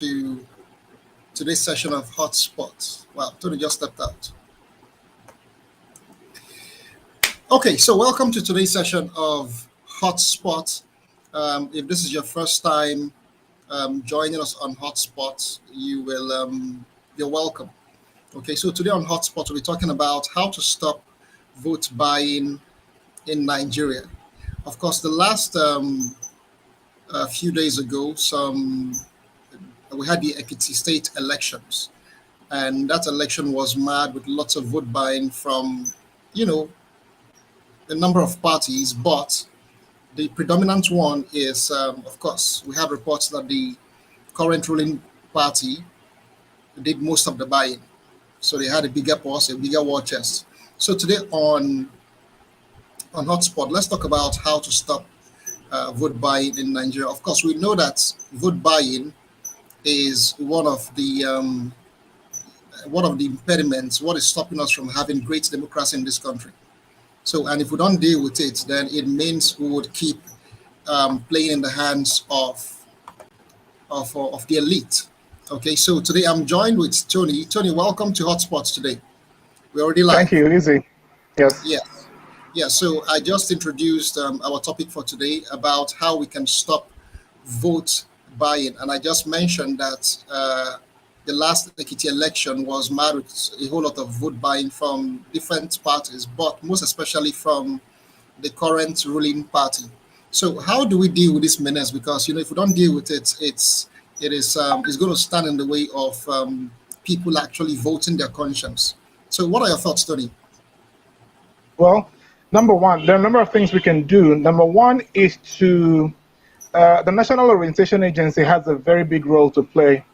to today's session of Hotspot. Wow, Tony just stepped out. Okay, so welcome to today's session of Hotspot. If this is your first time joining us on Hotspot, you're welcome. Okay, so today on Hotspot, we're talking about how to stop vote buying in Nigeria. Of course, the last a few days ago, we had the Ekiti State elections, and that election was marred with lots of vote buying from, a number of parties, but the predominant one is, of course, we have reports that the current ruling party did most of the buying. So they had a bigger purse, a bigger war chest. So today on Hotspot, let's talk about how to stop vote buying in Nigeria. Of course, we know that vote buying is one of the impediments, what is stopping us from having great democracy in this country. So, and if we don't deal with it, then it means we would keep playing in the hands of the elite. Okay, so today I'm joined with Tony. Tony, welcome to Hotspots today. We're already live. Thank you, Lizzie. Yes. Yeah. So I just introduced our topic for today about how we can stop vote buying, and I just mentioned that the last Ekiti election was marred with a whole lot of vote buying from different parties, but most especially from the current ruling party. So how do we deal with this menace? Because if we don't deal with it, it's going to stand in the way of people actually voting their conscience. So what are your thoughts, Tony? Well, number one, there are a number of things we can do. Number one is to the National Orientation Agency has a very big role to play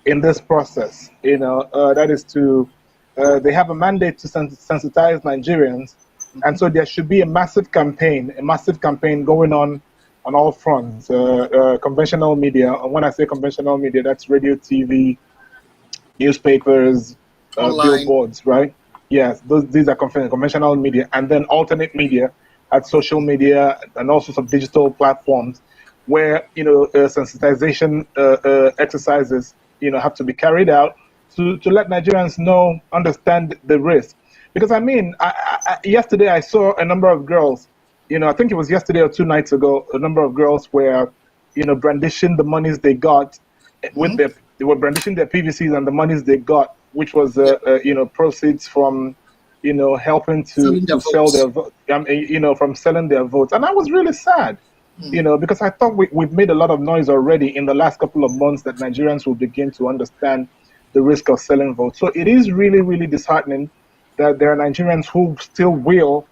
in this process. That is to they have a mandate to sensitize Nigerians, and so there should be a massive campaign going on all fronts. Conventional media. And when I say conventional media, that's radio, TV, newspapers, billboards, right? Yes, these are conventional media, and then alternate media at social media and also some digital platforms where sensitization exercises have to be carried out to let Nigerians understand the risk. Because yesterday I saw a number of girls, I think it was yesterday or 2 nights ago, a number of girls were, brandishing the monies they got with they were brandishing their PVCs and the monies they got, which was, proceeds from, helping to sell their vote, from selling their votes. And I was really sad. Because I thought we've made a lot of noise already in the last couple of months that Nigerians will begin to understand the risk of selling votes. So it is really, really disheartening that there are Nigerians who still will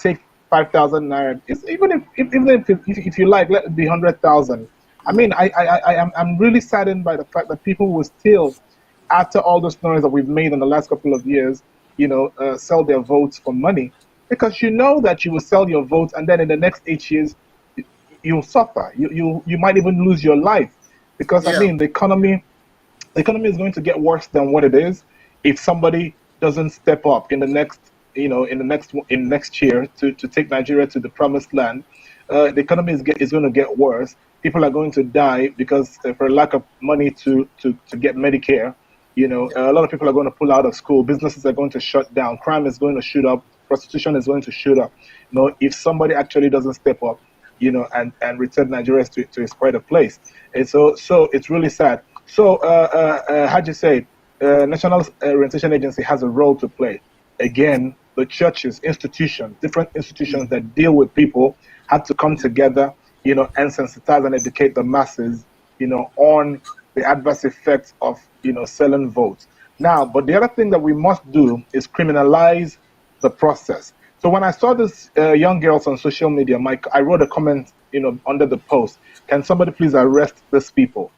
take 5,000 naira. Even if you like, let it be 100,000. I'm really saddened by the fact that people will still, after all this noise that we've made in the last couple of years, sell their votes for money, because that you will sell your votes and then in the next 8 years you'll suffer. You might even lose your life, because the economy is going to get worse than what it is if somebody doesn't step up in the next next year to take Nigeria to the promised land. The economy is going to get worse. People are going to die because for lack of money to get Medicare. A lot of people are going to pull out of school. Businesses are going to shut down. Crime is going to shoot up. Prostitution is going to shoot up. If somebody actually doesn't step up, and return Nigeria to its pride of place. And so it's really sad. So, how'd you say, National Orientation Agency has a role to play. Again, the churches, different institutions that deal with people have to come together, and sensitize and educate the masses, on the adverse effects of, selling votes. Now, but the other thing that we must do is criminalize the process. So when I saw this young girls on social media, Mike, I wrote a comment, under the post. Can somebody please arrest these people?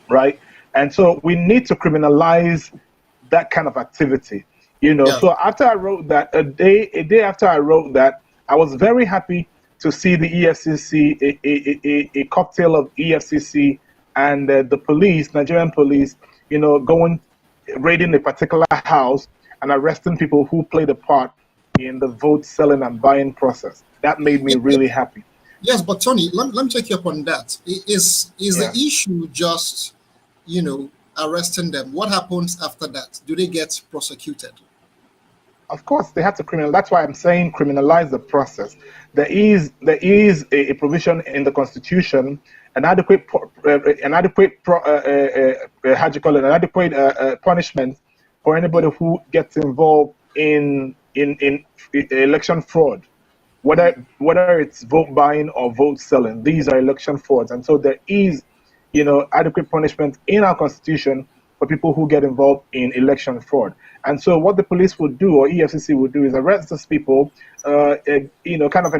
Right? And so we need to criminalize that kind of activity. So after I wrote that, a day after I wrote that, I was very happy to see the EFCC, a cocktail of EFCC and the police, Nigerian police, raiding a particular house and arresting people who played a part in the vote selling and buying process. That made me really happy. Yes, but Tony, let me take you up on that. Is the issue just arresting them, what happens after that? Do they get prosecuted? Of course, they have to criminal. That's why I'm saying criminalize the process. There is a provision in the Constitution, an adequate how do you call it, an adequate punishment for anybody who gets involved in election fraud, whether it's vote buying or vote selling. These are election frauds, and so there is, adequate punishment in our Constitution for people who get involved in election fraud. And so what the police would do, or EFCC would do, is arrest those people, kind of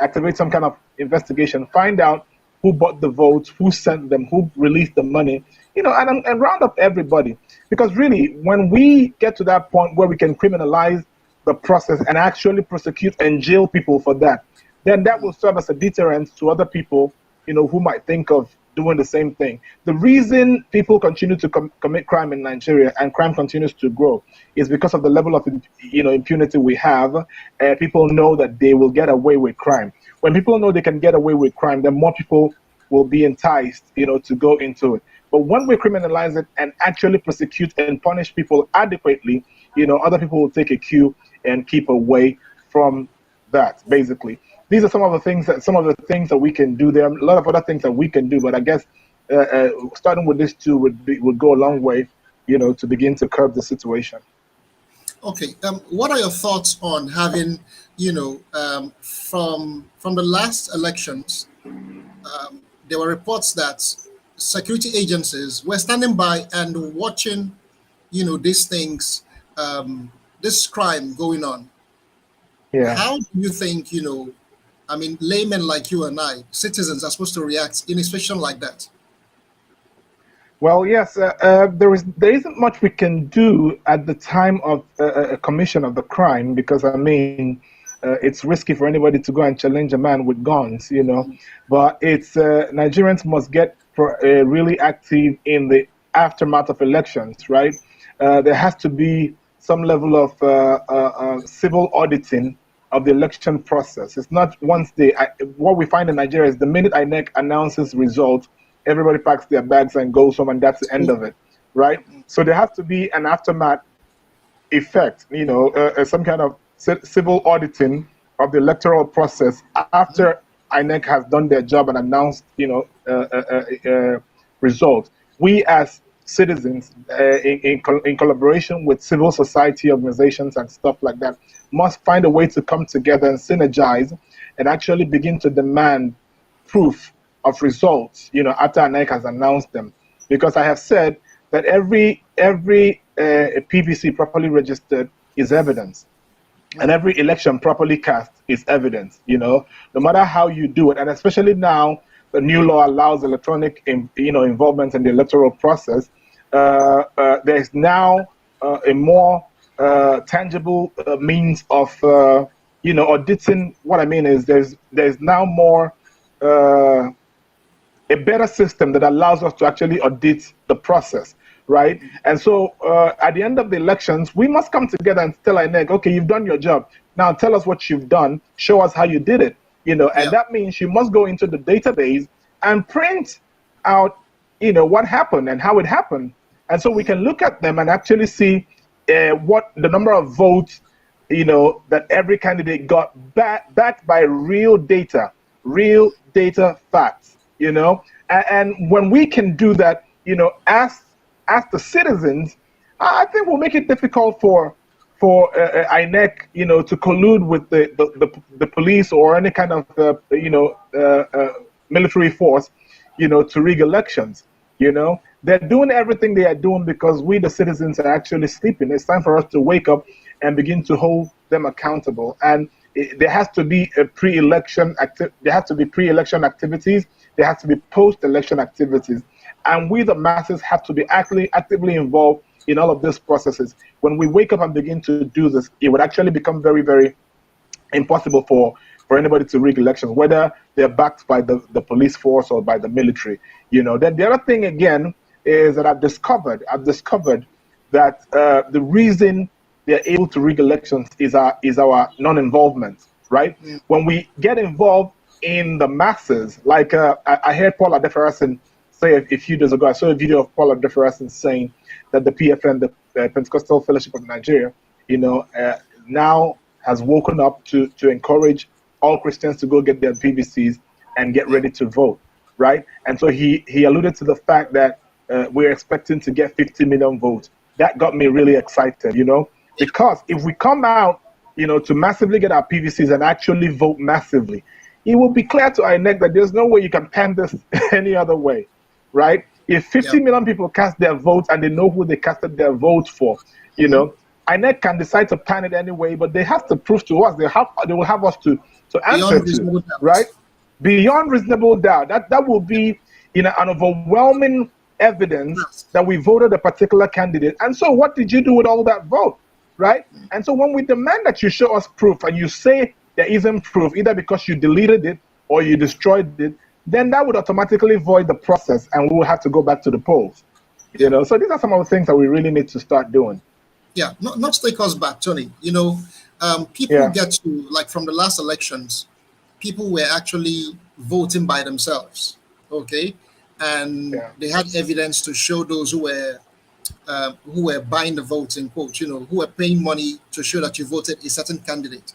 activate some kind of investigation, find out who bought the votes, who sent them, who released the money, and round up everybody. Because really, when we get to that point where we can criminalize the process and actually prosecute and jail people for that, then that will serve as a deterrent to other people, who might think of doing the same thing. The reason people continue to commit crime in Nigeria and crime continues to grow is because of the level of impunity we have. People know that they will get away with crime. When people know they can get away with crime, then more people will be enticed, to go into it. But when we criminalize it and actually prosecute and punish people adequately, other people will take a cue and keep away from that, basically. These are some of the things that we can do. There are a lot of other things that we can do, but I guess starting with this two would go a long way, to begin to curb the situation. Okay. What are your thoughts on having, from the last elections, there were reports that security agencies were standing by and watching, these things, this crime going on. Yeah. How do you think, laymen like you and I, citizens, are supposed to react in a situation like that? Well, yes, there isn't much we can do at the time of a commission of the crime, because it's risky for anybody to go and challenge a man with guns, But it's Nigerians must get really active in the aftermath of elections, right? There has to be some level of civil auditing of the election process. It's not once what we find in Nigeria is the minute INEC announces results, everybody packs their bags and goes home, and that's the end of it, right? So there has to be an aftermath effect, some kind of civil auditing of the electoral process after INEC has done their job and announced, results. We as citizens, in collaboration with civil society organizations and stuff like that, must find a way to come together and synergize and actually begin to demand proof of results, after INEC has announced them. Because I have said that every PVC properly registered is evidence, and every election properly cast is evidence. No matter how you do it, and especially now the new law allows electronic, involvement in the electoral process. There is now a more tangible means of auditing. What I mean is there's now more a better system that allows us to actually audit the process, right? And so at the end of the elections, we must come together and tell INEC, okay, you've done your job. Now tell us what you've done. Show us how you did it. And that means you must go into the database and print out, what happened and how it happened. And so we can look at them and actually see what the number of votes, that every candidate got backed by real data facts, and when we can do that, as the citizens, I think we'll make it difficult for INEC, to collude with the police or any kind of, military force, to rig elections. They're doing everything they are doing because we, the citizens, are actually sleeping. It's time for us to wake up and begin to hold them accountable. And there has to be pre-election activities. There has to be post-election activities. And we, the masses, have to be actively involved in all of these processes. When we wake up and begin to do this, it would actually become very, very impossible for anybody to rig elections, whether they're backed by the police force or by the military. Then the other thing, again, is that I've discovered that the reason they're able to rig elections is our non-involvement, right? When we get involved in the masses, like I heard Paul Adefarasin say a few days ago, I saw a video of Paul Adefarasin saying that the PFN, the Pentecostal Fellowship of Nigeria, now has woken up to encourage all Christians to go get their PVCs and get ready to vote, right? And so he alluded to the fact that we're expecting to get 50 million votes. That got me really excited, because if we come out, to massively get our PVCs and actually vote massively, it will be clear to INEC that there's no way you can pan this any other way, right? If 50 million people cast their votes and they know who they casted their votes for, INEC can decide to pan it anyway, but they have to prove to us, they will have us to answer to, right? Beyond reasonable doubt. That will be an overwhelming evidence that we voted a particular candidate. And so what did you do with all that vote, right? And so when we demand that you show us proof and you say there isn't proof, either because you deleted it or you destroyed it, then that would automatically void the process and we will have to go back to the polls. So these are some of the things that we really need to start doing. Yeah, not take us back, Tony. People get to, like, from the last elections, people were actually voting by themselves, okay? And they had evidence to show those who were buying the votes, in quotes, who were paying money to show that you voted a certain candidate.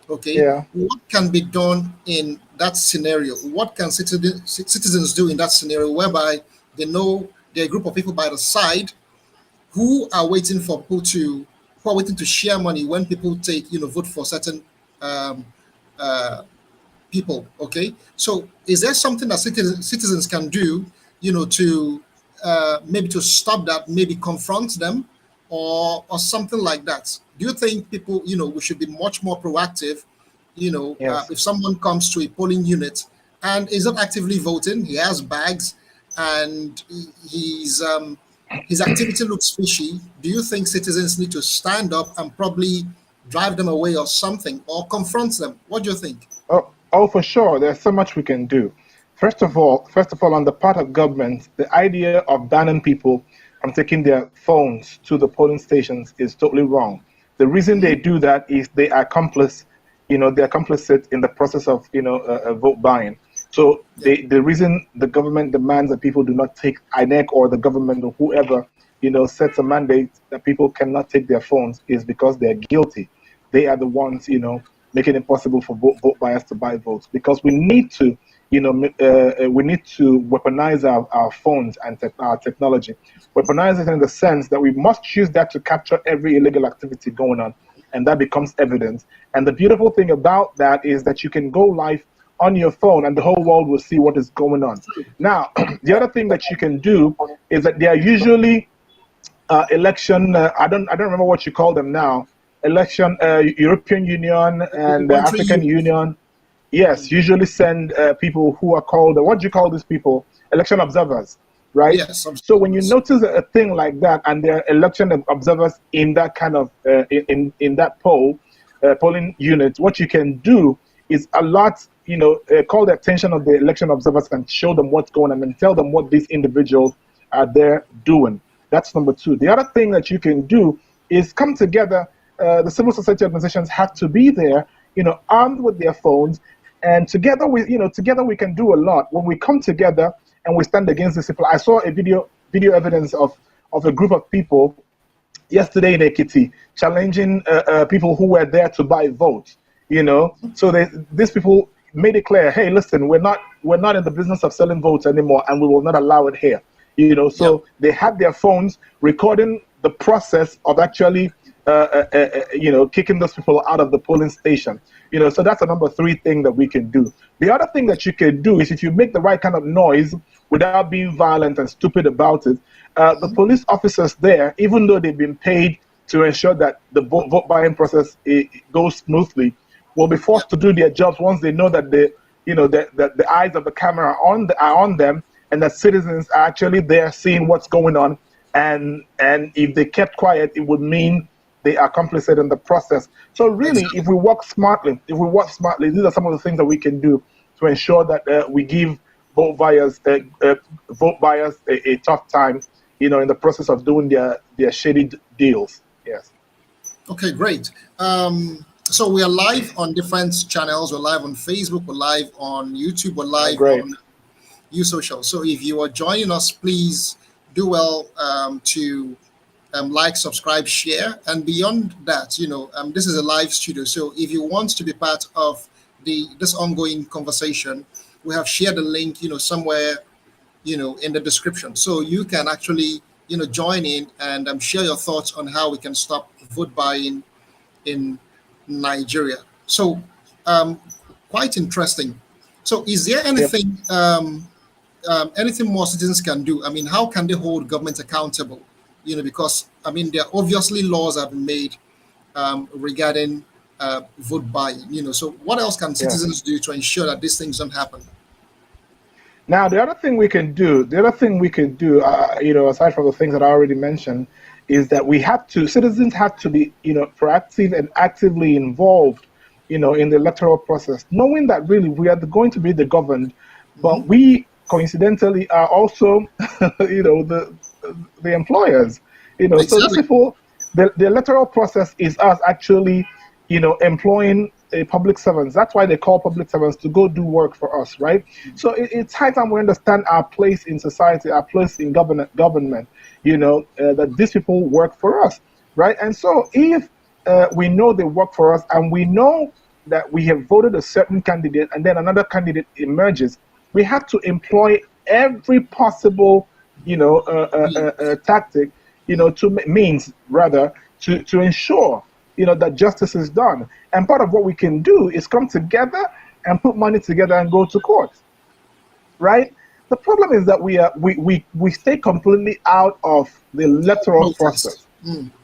Okay. Yeah. What can be done in that scenario? What can citizens do in that scenario whereby they know there are a group of people by the side who are waiting to share money when people vote for certain people? Okay. So is there something that citizens can do, to maybe to stop that, maybe confront them or something like that? Do you think people, we should be much more proactive, if someone comes to a polling unit and is not actively voting, he has bags and his activity looks fishy, do you think citizens need to stand up and probably drive them away or something, or confront them? What do you think? Oh, for sure. There's so much we can do. First of all, on the part of government, the idea of banning people from taking their phones to the polling stations is totally wrong. The reason they do that is they are complicit in the process of vote buying. So the reason the government demands that people do not take, INEC or the government or whoever sets a mandate that people cannot take their phones, is because they're guilty. They are the ones making it possible for vote buyers to buy votes, because we need to weaponize our phones and our technology. Weaponize it in the sense that we must use that to capture every illegal activity going on, and that becomes evidence. And the beautiful thing about that is that you can go live on your phone and the whole world will see what is going on. Now, the other thing that you can do is that there are usually election, I don't remember what you call them now, election, European Union and African Union. Yes, usually send people who are called, what do you call these people? Election observers, right? Yes. So when you notice a thing like that, and there are election observers in that kind of, in that polling unit, what you can do is call the attention of the election observers and show them what's going on and tell them what these individuals are there doing. That's number two. The other thing that you can do is come together. The civil society organizations have to be there, armed with their phones, and together we can do a lot. When we come together and we stand against these people. I saw a video evidence of a group of people yesterday in Ekiti challenging people who were there to buy votes. So these people made it clear, hey, listen, we're not in the business of selling votes anymore, and we will not allow it here. So they had their phones recording the process of actually kicking those people out of the polling station. So that's a number 3 thing that we can do. The other thing that you can do is, if you make the right kind of noise without being violent and stupid about it, the police officers there, even though they've been paid to ensure that the vote buying process goes smoothly, will be forced to do their jobs once they know that the eyes of the camera are on them, and that citizens are actually there seeing what's going on. And if they kept quiet, it would mean they are complicit in the process. So really, if we work smartly, these are some of the things that we can do to ensure that we give vote buyers a tough time, in the process of doing their shady deals. Yes. Okay, great. So we are live on different channels. We're live on Facebook. We're live on YouTube. We're live Social. So if you are joining us, please do well to like, subscribe, share, and beyond that, this is a live studio. So if you want to be part of this ongoing conversation, we have shared the link, somewhere, in the description, so you can actually, join in and share your thoughts on how we can stop vote buying in Nigeria. So, um, quite interesting. So, is there Yep. anything more citizens can do? I mean, how can they hold government accountable? Because I mean, there are obviously laws have been made regarding vote buying. So what else can Yeah. citizens do to ensure that these things don't happen? Now, the other thing we can do, aside from the things that I already mentioned, is that citizens have to be, proactive and actively involved, in the electoral process, knowing that really we are going to be the governed, Hmm. but we coincidentally are also, the employers, so these Exactly. people, the electoral process is us actually, employing public servants. That's why they call public servants to go do work for us, right? So it's high time we understand our place in society, our place in government, that these people work for us, right? And so if we know they work for us and we know that we have voted a certain candidate and then another candidate emerges, we have to employ every possible, tactic, means rather to ensure, that justice is done. And part of what we can do is come together and put money together and go to court, right? The problem is that we stay completely out of the electoral Protest. process.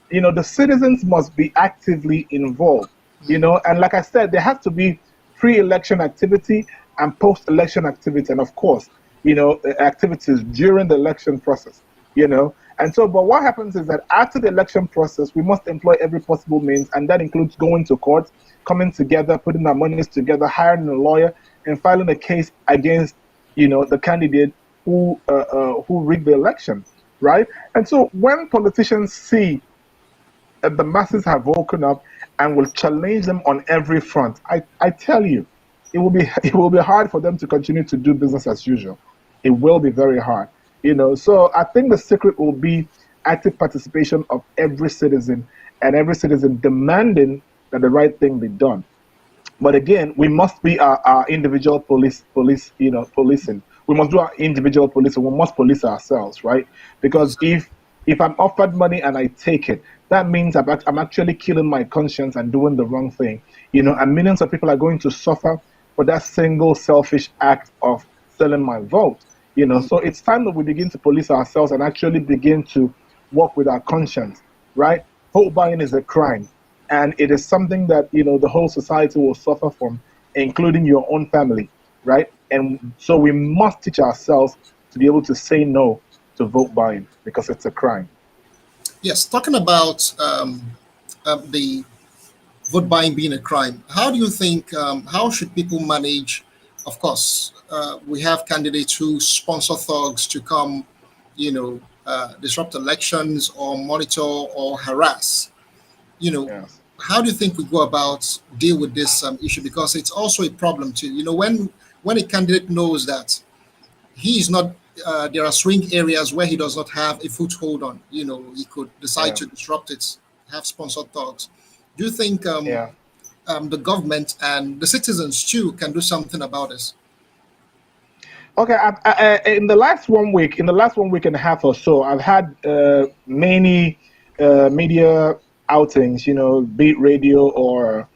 The citizens must be actively involved, and like I said, there has to be pre-election activity and post-election activity, and of course, activities during the election process, and so, but what happens is that after the election process, we must employ every possible means, and that includes going to court, coming together, putting our monies together, hiring a lawyer, and filing a case against, the candidate who rigged the election, right? And so, when politicians see that the masses have woken up and will challenge them on every front, I tell you, it will be hard for them to continue to do business as usual. It will be very hard. So I think the secret will be active participation of every citizen, and every citizen demanding that the right thing be done. But again, we must be our individual policing. We must do our individual policing. We must police ourselves, right? Because Exactly. if I'm offered money and I take it, that means I'm actually killing my conscience and doing the wrong thing. And millions of people are going to suffer for that single selfish act of selling my vote. So it's time that we begin to police ourselves and actually begin to work with our conscience, right? Vote buying is a crime, and it is something that the whole society will suffer from, including your own family, right? And so we must teach ourselves to be able to say no to vote buying because it's a crime. Yes, talking about the vote buying being a crime, how do you think, how should people manage? Of course, we have candidates who sponsor thugs to come, disrupt elections or monitor or harass. You know, Yes. how do you think we go about deal with this issue? Because it's also a problem too. When a candidate knows that he is not, there are swing areas where he does not have a foothold on. He could decide Yeah. to disrupt it, have sponsored thugs. Do you think Yeah. the government and the citizens too can do something about this? Okay. In the last 1 week and a half or so, I've had many media outings. Be it radio or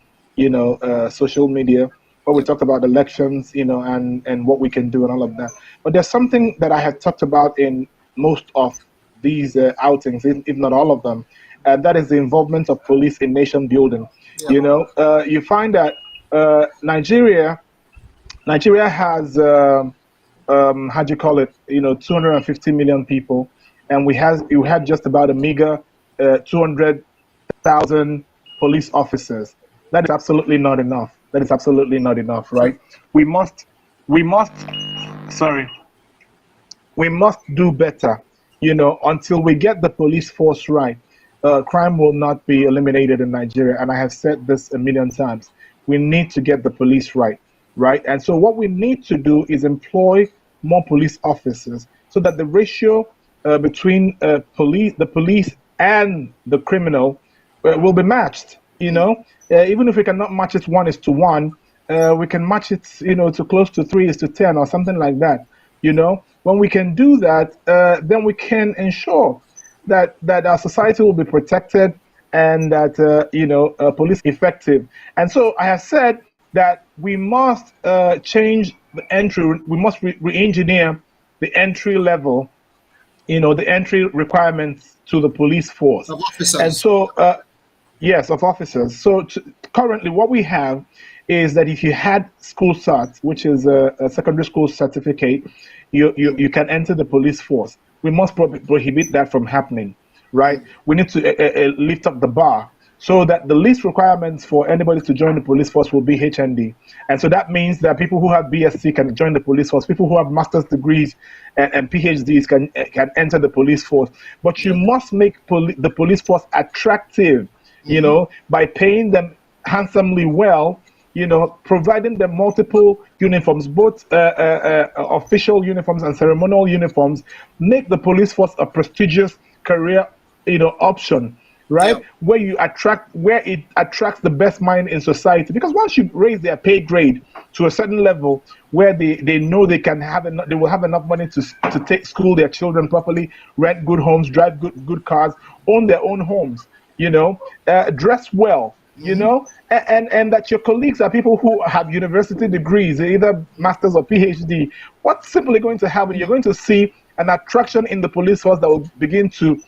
social media, where we Yep. talked about elections. And what we can do and all of that. But there's something that I have talked about in most of these outings, if not all of them, and that is the involvement of police in nation building. Yep. You find that Nigeria has. How do you call it? 250 million people, and we had just about a meager 200,000 police officers. That is absolutely not enough. That is absolutely not enough, True. right? We must, we must, sorry, we must do better. Until we get the police force right, crime will not be eliminated in Nigeria. And I have said this a million times. We need to get the police right, right? And so what we need to do is employ more police officers, so that the ratio between the police and the criminal will be matched. Even if we cannot match it 1:1, we can match it, to close to 3:10 or something like that. When we can do that, then we can ensure that our society will be protected, and that police effective. And so I have said that we must change the entry. We must re-engineer the entry level, the entry requirements to the police force. Of officers. And so, yes, of officers. So currently, what we have is that if you had school cert, which is a secondary school certificate, you can enter the police force. We must prohibit that from happening, right? We need to lift up the bar, so that the least requirements for anybody to join the police force will be HND. And so that means that people who have BSc can join the police force. People who have master's degrees and PhDs can enter the police force. But you must make the police force attractive, by paying them handsomely well, providing them multiple uniforms, both official uniforms and ceremonial uniforms. Make the police force a prestigious career, option, right? Yeah. Where it attracts the best mind in society. Because once you raise their pay grade to a certain level where they know they will have enough money to school their children properly, rent good homes, drive good cars, own their own homes, dress well, and that your colleagues are people who have university degrees, either masters or PhD. What's simply going to happen? You're going to see an attraction in the police force that will begin to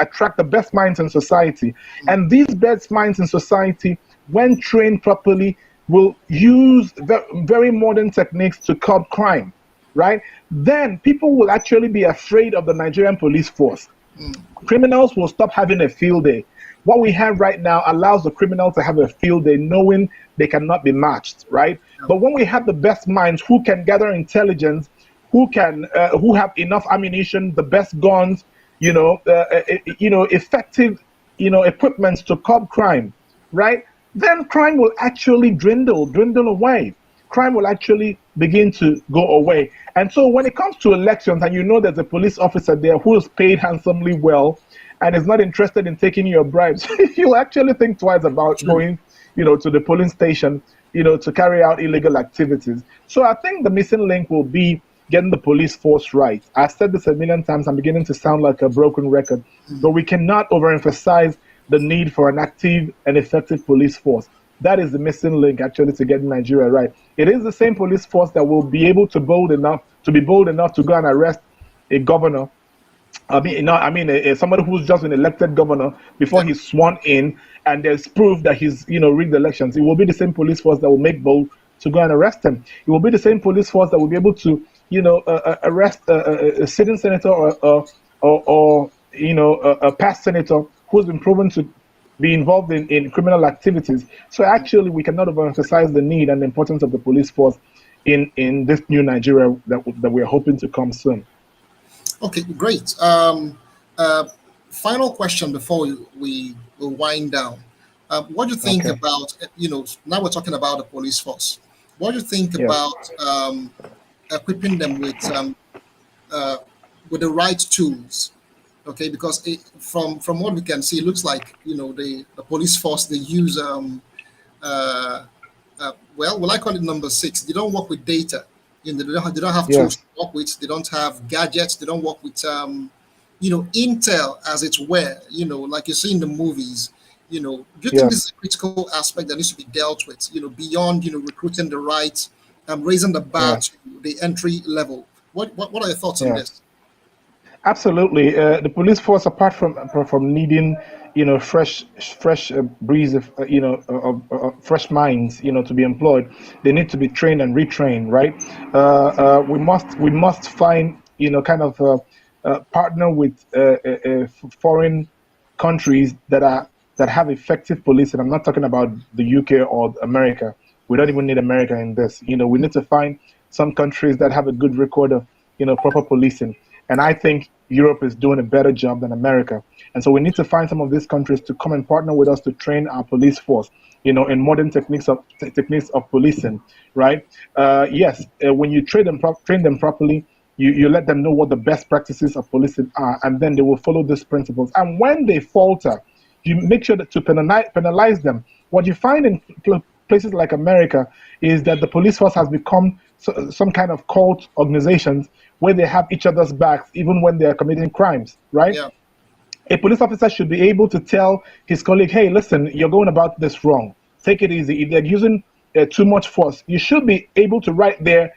attract the best minds in society. And these best minds in society, when trained properly, will use very modern techniques to curb crime, right? Then people will actually be afraid of the Nigerian police force. Criminals will stop having a field day. What we have right now allows the criminal to have a field day knowing they cannot be matched, right? But when we have the best minds who can gather intelligence, who have enough ammunition, the best guns, effective, equipments to curb crime, right? Then crime will actually dwindle away. Crime will actually begin to go away. And so when it comes to elections, and there's a police officer there who is paid handsomely well and is not interested in taking your bribes, you'll actually think twice about going, to the polling station, to carry out illegal activities. So I think the missing link will be getting the police force right. I've said this a million times. I'm beginning to sound like a broken record, but we cannot overemphasize the need for an active and effective police force. That is the missing link, actually, to getting Nigeria right. It is the same police force that will be able to be bold enough to go and arrest a governor. Somebody who's just been elected governor before he's sworn in, and there's proof that he's rigged elections. It will be the same police force that will make bold to go and arrest him. It will be the same police force that will be able to arrest a sitting senator or a past senator who's been proven to be involved in criminal activities. So actually, we cannot overemphasize the need and the importance of the police force in this new Nigeria that we're hoping to come soon. Okay, great. Final question before we wind down. What do you think about, now we're talking about the police force. What do you think about equipping them with the right tools? Okay, because from what we can see, it looks like the police force, they use will I call it number 6? They don't work with data. They don't have tools to work with. They don't have gadgets. They don't work with intel, as it were. Like you see in the movies. Do you think this is a critical aspect that needs to be dealt with? Beyond recruiting the right, raising the bar to the entry level. What are your thoughts on this? Absolutely. The police force, apart from needing, fresh breeze of, fresh minds, to be employed, they need to be trained and retrained, right? We must find, partner with foreign countries that have effective police, and I'm not talking about the UK or America. We don't even need America in this. We need to find some countries that have a good record of, proper policing. And I think Europe is doing a better job than America. And so we need to find some of these countries to come and partner with us to train our police force. in modern techniques of policing, right? Yes, when you train them properly, you let them know what the best practices of policing are, and then they will follow these principles. And when they falter, you make sure that to penalize them. What you find in places like America is that the police force has become some kind of cult organizations where they have each other's backs even when they are committing crimes, right? Yeah. A police officer should be able to tell his colleague, hey, listen, you're going about this wrong. Take it easy. If they're using too much force, you should be able to right there,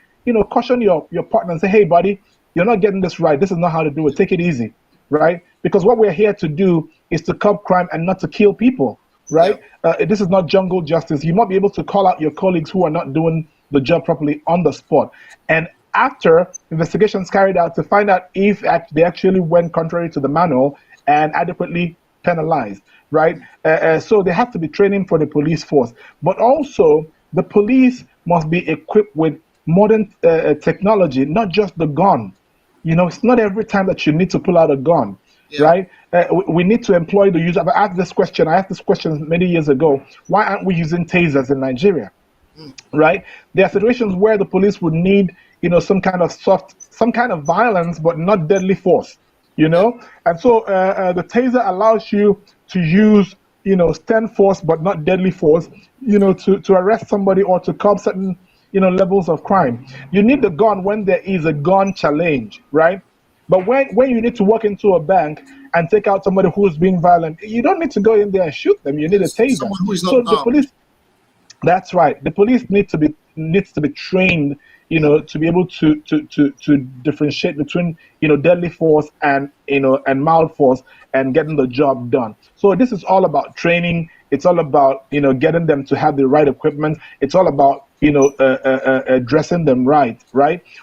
caution your partner and say, hey, buddy, you're not getting this right. This is not how to do it. Take it easy, right? Because what we're here to do is to curb crime and not to kill people, right? Yeah. This is not jungle justice. You might be able to call out your colleagues who are not doing the job properly on the spot. And after investigations carried out to find out if they actually went contrary to the manual and adequately penalized, right? So there has to be training for the police force. But also, the police must be equipped with modern technology, not just the gun. It's not every time that you need to pull out a gun, right? We need to employ the use. I asked this question many years ago. Why aren't we using tasers in Nigeria? Right? There are situations where the police would need, some kind of violence, but not deadly force. And so the taser allows you to use, stern force but not deadly force, to arrest somebody or to curb certain, levels of crime. You need the gun when there is a gun challenge, right? But when you need to walk into a bank and take out somebody who's being violent, you don't need to go in there and shoot them. You need a taser. Someone who is not so the armed. police, that's right. The police needs to be trained, to be able to differentiate between, deadly force and mild force and getting the job done. So this is all about training. It's all about, getting them to have the right equipment. It's all about, dressing them right.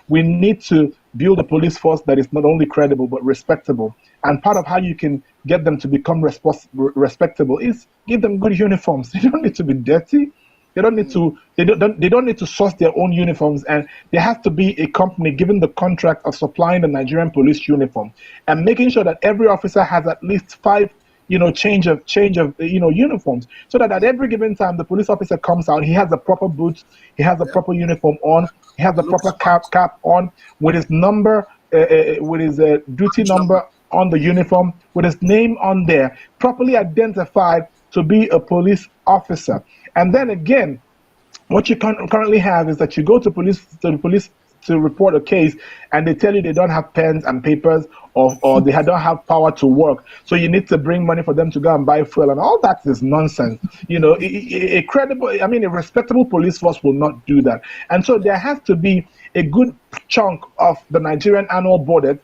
We need to build a police force that is not only credible but respectable. And part of how you can get them to become respectable is give them good uniforms. They don't need to be dirty. They don't need to. They don't need to source their own uniforms, and there has to be a company given the contract of supplying the Nigerian police uniform and making sure that every officer has at least 5, change of uniforms, so that at every given time the police officer comes out, he has the proper boots, he has the proper uniform on, he has the proper cap on with his number, with his duty number on the uniform, with his name on there, properly identified to be a police officer. And then again, what you currently have is that you go to the police to report a case, and they tell you they don't have pens and papers, or they don't have power to work. So you need to bring money for them to go and buy fuel, and all that is nonsense. A respectable police force will not do that. And so there has to be a good chunk of the Nigerian annual budget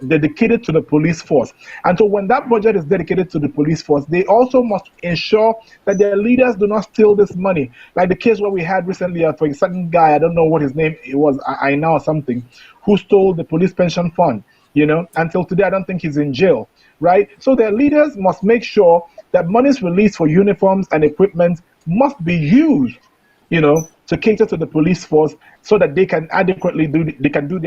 dedicated to the police force. And so when that budget is dedicated to the police force, they also must ensure that their leaders do not steal this money. Like the case where we had recently for a certain guy, I don't know what his name was, I know something, who stole the police pension fund. Until today, I don't think he's in jail, right? So their leaders must make sure that monies released for uniforms and equipment must be used, to cater to the police force, so that they can adequately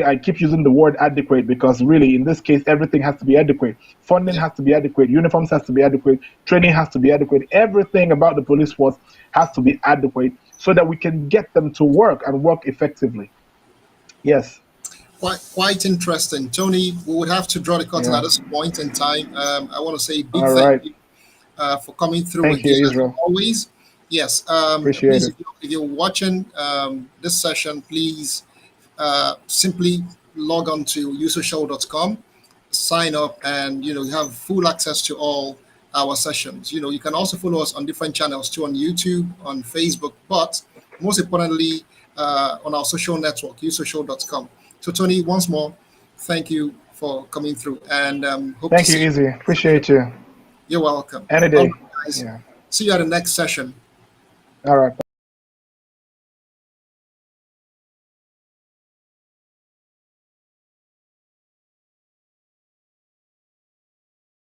I keep using the word adequate because really in this case everything has to be adequate. Funding has to be adequate, uniforms has to be adequate, training has to be adequate, everything about the police force has to be adequate so that we can get them to work and work effectively. Yes. Quite interesting. Tony, we would have to draw the curtain at this point in time. I want to say a big thank you for coming through thank you, Israel. as always. Yes. Appreciate please, it. if you're watching this session, please simply log on to usoshow.com, sign up, and you have full access to all our sessions. You can also follow us on different channels too, on YouTube, on Facebook, but most importantly on our social network, usoshow.com. So Tony, once more, thank you for coming through, and hope thank to you, see Easy. Appreciate you. You're welcome. Any day. All right, guys. See you at the next session. All right.